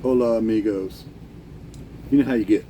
Hola, amigos. You know how you get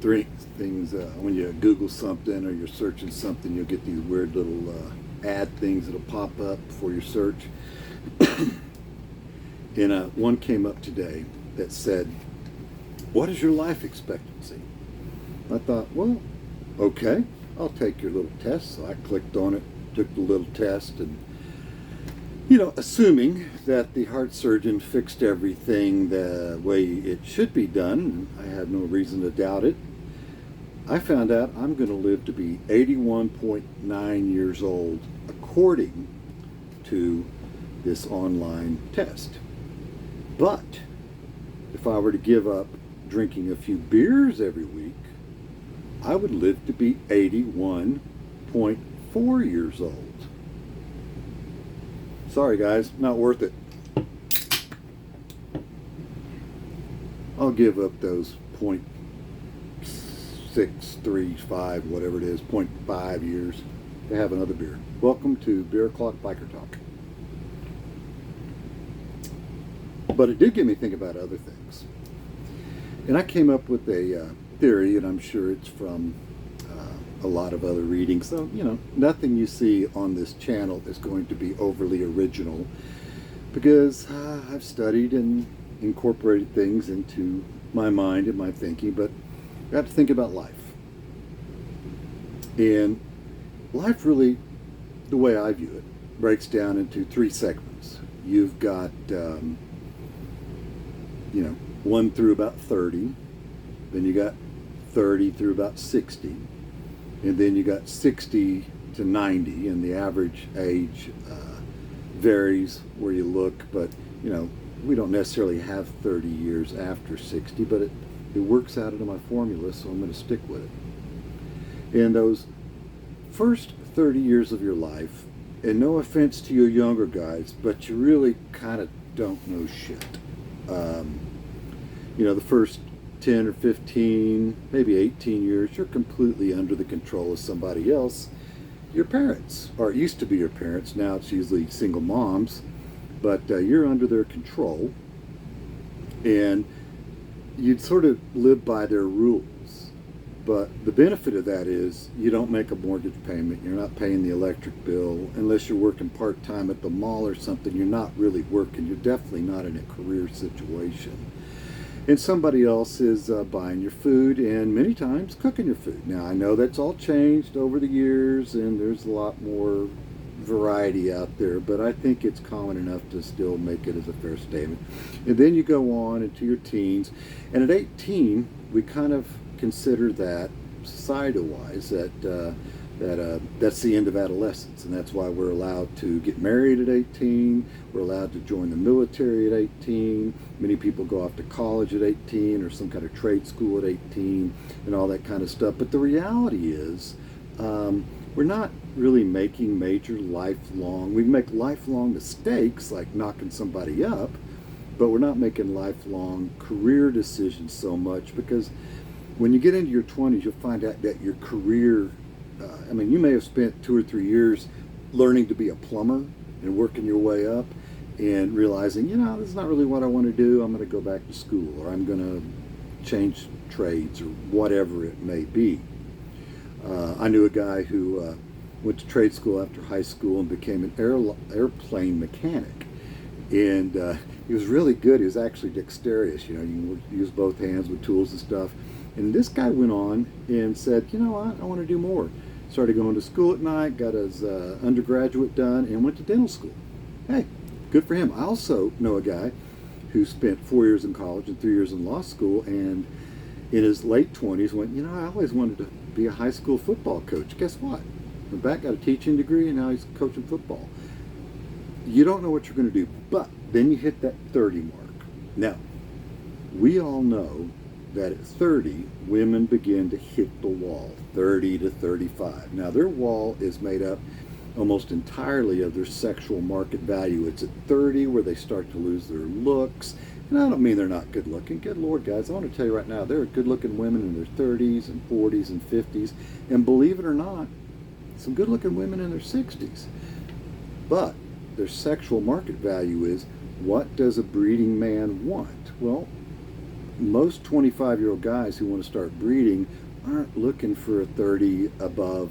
three things when you Google something or you're searching something, you'll get these weird little ad things that'll pop up for your search. And one came up today that said, "What is your life expectancy?" I thought, well, okay, I'll take your little test. So I clicked on it, took the little test, and assuming that the heart surgeon fixed everything the way it should be done, I have no reason to doubt it. I found out I'm going to live to be 81.9 years old, according to this online test. But if I were to give up drinking a few beers every week, I would live to be 81.4 years old. Sorry, guys, not worth it. I'll give up those 0.635, whatever it is, point 0.5 years to have another beer. Welcome to Beer O'Clock Biker Talk. But it did get me thinking about other things. And I came up with a theory, and I'm sure it's from a lot of other readings. So, nothing you see on this channel is going to be overly original because I've studied and incorporated things into my mind and my thinking, but I have to think about life. And life really, the way I view it, breaks down into three segments. You've got, 1 through about 30, then you got 30 through about 60, and then you got 60 to 90, and the average age varies where you look, but we don't necessarily have 30 years after 60, but it works out into my formula, so I'm going to stick with it. And those first 30 years of your life, and no offense to you younger guys, but you really kind of don't know shit. The first 10 or 15, maybe 18 years, you're completely under the control of somebody else. Your parents, or it used to be your parents, now it's usually single moms, but you're under their control, and you'd sort of live by their rules. But the benefit of that is you don't make a mortgage payment, you're not paying the electric bill, unless you're working part-time at the mall or something, you're not really working, you're definitely not in a career situation. And somebody else is buying your food and many times cooking your food. Now, I know that's all changed over the years and there's a lot more variety out there, but I think it's common enough to still make it as a fair statement. And then you go on into your teens, and at 18, we kind of consider that, society-wise, that's the end of adolescence, and that's why we're allowed to get married at 18, we're allowed to join the military at 18, many people go off to college at 18 or some kind of trade school at 18 and all that kind of stuff. But the reality is we're not really making major lifelong, we make lifelong mistakes like knocking somebody up, but we're not making lifelong career decisions so much, because when you get into your 20s, you'll find out that your career, you may have spent 2 or 3 years learning to be a plumber and working your way up and realizing, this is not really what I want to do. I'm going to go back to school, or I'm going to change trades, or whatever it may be. I knew a guy who went to trade school after high school and became an airplane mechanic. And he was really good. He was actually dexterous. You can use both hands with tools and stuff. And this guy went on and said, I want to do more. Started going to school at night, got his undergraduate done, and went to dental school. Hey, good for him. I also know a guy who spent 4 years in college and 3 years in law school, and in his late 20s went, I always wanted to be a high school football coach. Guess what? Went back, got a teaching degree, and now he's coaching football. You don't know what you're going to do, but then you hit that 30 mark. Now, we all know that at 30, women begin to hit the wall, 30 to 35. Now, their wall is made up almost entirely of their sexual market value. It's at 30 where they start to lose their looks. And I don't mean they're not good looking. Good Lord, guys, I want to tell you right now, there are good looking women in their 30s and 40s and 50s. And believe it or not, some good looking women in their 60s. But their sexual market value is What does a breeding man want? Well, most 25-year-old guys who want to start breeding aren't looking for a 30 above,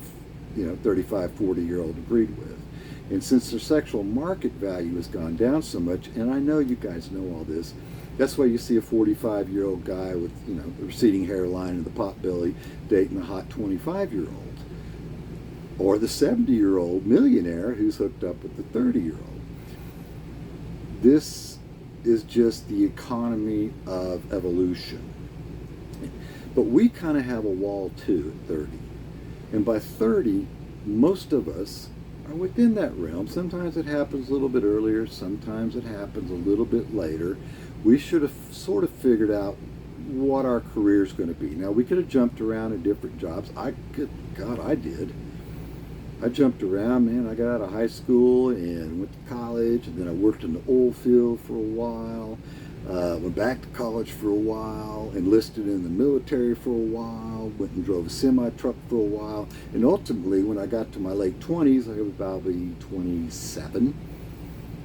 35, 40-year-old to breed with. And since their sexual market value has gone down so much, and I know you guys know all this, that's why you see a 45-year-old guy with, the receding hairline and the pot belly dating a hot 25-year-old. Or the 70-year-old millionaire who's hooked up with the 30-year-old. This is just the economy of evolution. But we kind of have a wall too at 30. And by 30, most of us are within that realm. Sometimes it happens a little bit earlier, sometimes it happens a little bit later. We should have sort of figured out what our career is going to be. Now, we could have jumped around in different jobs. I did. I jumped around, man. I got out of high school and went to college, and then I worked in the oil field for a while, went back to college for a while, enlisted in the military for a while, went and drove a semi-truck for a while, and ultimately, when I got to my late 20s, I was probably 27,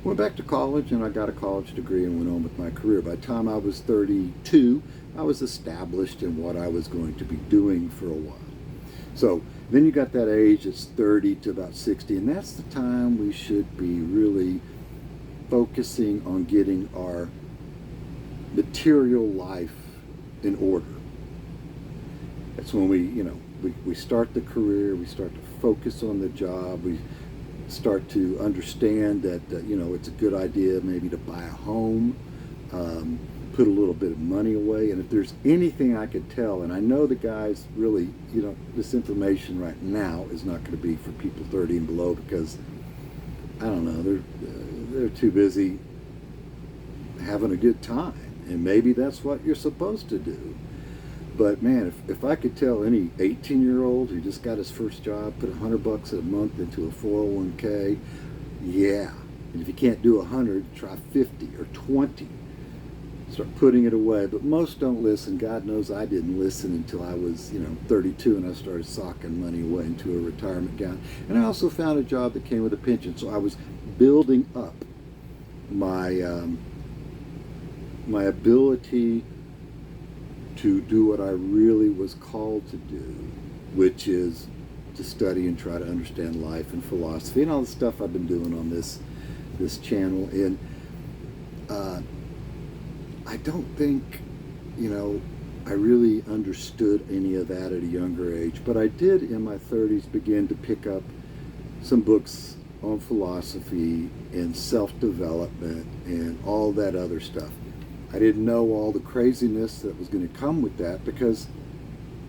went back to college, and I got a college degree and went on with my career. By the time I was 32, I was established in what I was going to be doing for a while. So then you got that age, it's 30 to about 60, and that's the time we should be really focusing on getting our material life in order. That's when we start the career, we start to focus on the job, we start to understand that it's a good idea maybe to buy a home, put a little bit of money away. And if there's anything I could tell, and I know the guys really, this information right now is not going to be for people 30 and below, because I don't know, they're too busy having a good time, and maybe that's what you're supposed to do. But man, if I could tell any 18-year-old who just got his first job, put $100 a month into a 401k, yeah. And if you can't do 100, try 50 or 20. Start putting it away. But most don't listen. God knows I didn't listen until I was 32, and I started socking money away into a retirement account. And I also found a job that came with a pension, so I was building up my my ability to do what I really was called to do, which is to study and try to understand life and philosophy and all the stuff I've been doing on this channel. And I don't think, I really understood any of that at a younger age, but I did in my 30s begin to pick up some books on philosophy and self-development and all that other stuff. I didn't know all the craziness that was going to come with that because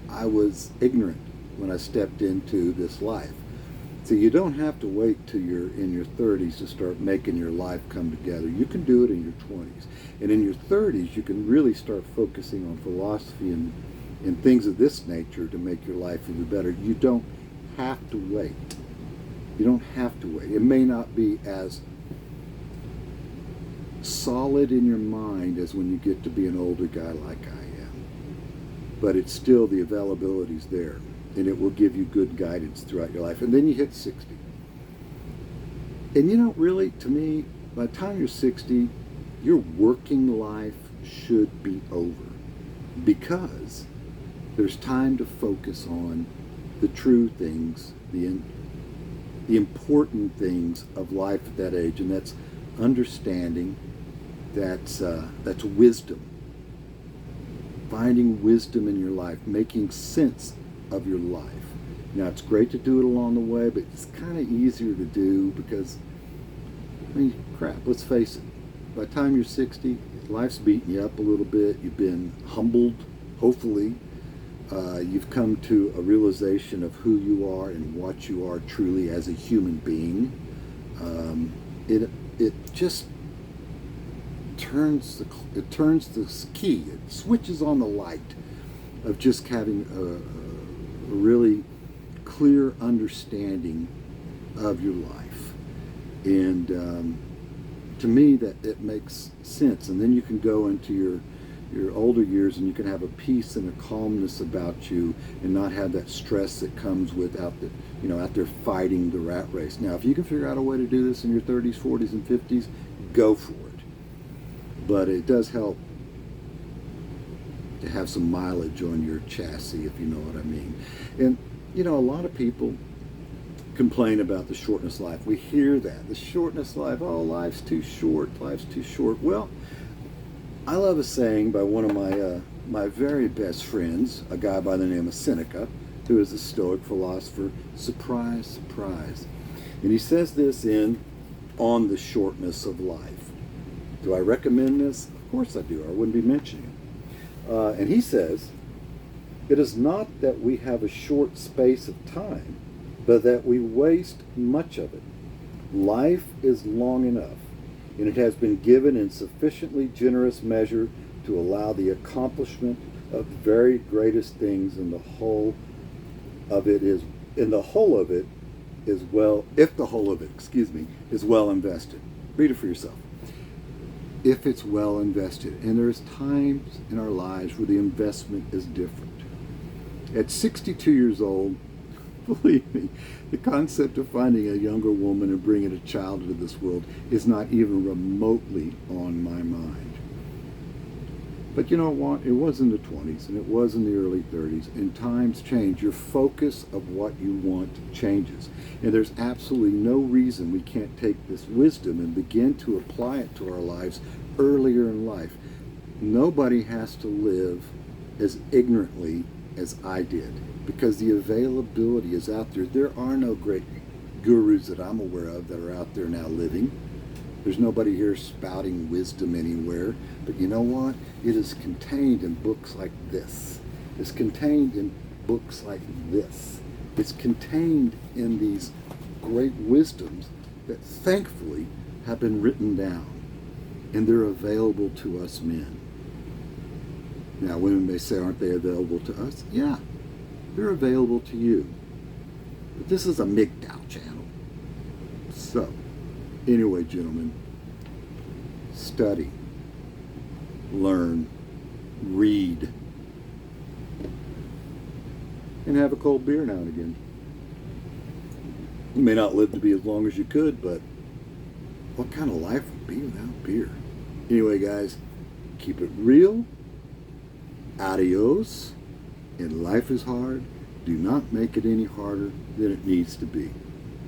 I was ignorant when I stepped into this life. So you don't have to wait till you're in your 30s to start making your life come together. You can do it in your 20s. And in your 30s, you can really start focusing on philosophy and things of this nature to make your life even better. You don't have to wait. You don't have to wait. It may not be as solid in your mind as when you get to be an older guy like I am. But it's still, the availability's there. And it will give you good guidance throughout your life. And then you hit 60. And really, to me, by the time you're 60, your working life should be over. Because there's time to focus on the true things, the important things of life at that age. And that's understanding, that's wisdom. Finding wisdom in your life, making sense of your life. Now, it's great to do it along the way, but it's kind of easier to do because, crap, let's face it. By the time you're 60, life's beating you up a little bit. You've been humbled, hopefully. You've come to a realization of who you are and what you are truly as a human being. It just turns the key. It switches on the light of just having a really clear understanding of your life. And to me, that it makes sense. And then you can go into your older years and you can have a peace and a calmness about you and not have that stress that comes with out there fighting the rat race. Now, if you can figure out a way to do this in your 30s, 40s, and 50s, go for it. but it does help to have some mileage on your chassis, if you know what I mean. And a lot of people complain about the shortness of life. We hear that, the shortness of life. Oh, life's too short. Life's too short. Well, I love a saying by one of my very best friends, a guy by the name of Seneca, who is a Stoic philosopher. Surprise, surprise. And he says this On the Shortness of Life. Do I recommend this? Of course I do. I wouldn't be mentioning it. And he says, it is not that we have a short space of time, but that we waste much of it. Life is long enough, and it has been given in sufficiently generous measure to allow the accomplishment of the very greatest things, and the whole of it is well, if the whole of it, is well invested. Read it for yourself. If it's well invested. And there's times in our lives where the investment is different. At 62 years old, believe me, the concept of finding a younger woman and bringing a child into this world is not even remotely on my mind. But you know what? It was in the 20s and it was in the early 30s, and times change. Your focus of what you want changes. And there's absolutely no reason we can't take this wisdom and begin to apply it to our lives earlier in life. Nobody has to live as ignorantly as I did, because the availability is out there. There are no great gurus that I'm aware of that are out there now living. There's nobody here spouting wisdom anywhere. But you know what? It is contained in books like this. It's contained in books like this. It's contained in these great wisdoms that thankfully have been written down. And they're available to us men. Now, women may say, aren't they available to us? Yeah, they're available to you. But this is a Mgtow channel. So, anyway, gentlemen, study, learn, read, and have a cold beer now and again. You may not live to be as long as you could, but what kind of life would be without beer? Anyway, guys, keep it real. Adios. And life is hard. Do not make it any harder than it needs to be.